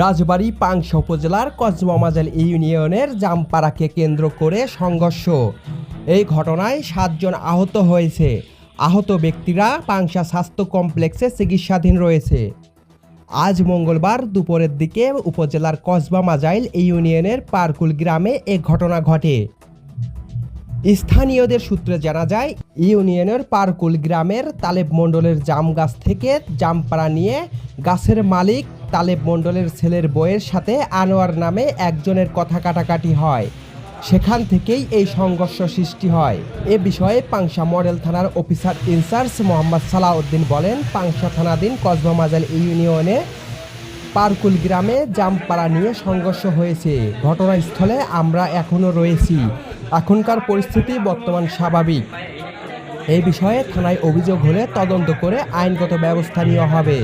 রাজবাড়ী পাংশা উপজেলার কসবামাজাল ইউনিয়নের জামপাড়াকে কেন্দ্র করে সংঘর্ষ। এই ঘটনায় 7 জন আহত হয়েছে। আহত ব্যক্তিরা পাংশা স্বাস্থ্য কমপ্লেক্সে চিকিৎসাধীন রয়েছে। আজ মঙ্গলবার দুপুরের দিকে উপজেলার কসবামাজাইল ইউনিয়নের পারকুল গ্রামে এ ঘটনা ঘটে। স্থানীয়দের সূত্রে জানা যায়, ইউনিয়নের পারকুল গ্রামের তালেব মণ্ডলের জাম গাছ থেকে জামপাড়া নিয়ে গাছের মালিক তালেব মণ্ডলের ছেলের বউয়ের সাথে আনোয়ার নামে একজনের কথা কাটাকাটি হয়। সেখান থেকেই এই সংঘর্ষ সৃষ্টি হয়। এ বিষয়ে পাংশা মডেল থানার অফিসার ইনচার্জ মোহাম্মদ সালাউদ্দিন বলেন, পাংশা থানাধীন কসবামাজাল ইউনিয়নে পারকুল গ্রামে জামপাড়া নিয়ে সংঘর্ষ হয়েছে। ঘটনাস্থলে আমরা এখনও রয়েছি। এখনকার পরিস্থিতি বর্তমান স্বাভাবিক। এই বিষয়ে থানায় অভিযোগ হলে তদন্ত করে আইনগত ব্যবস্থা নেওয়া হবে।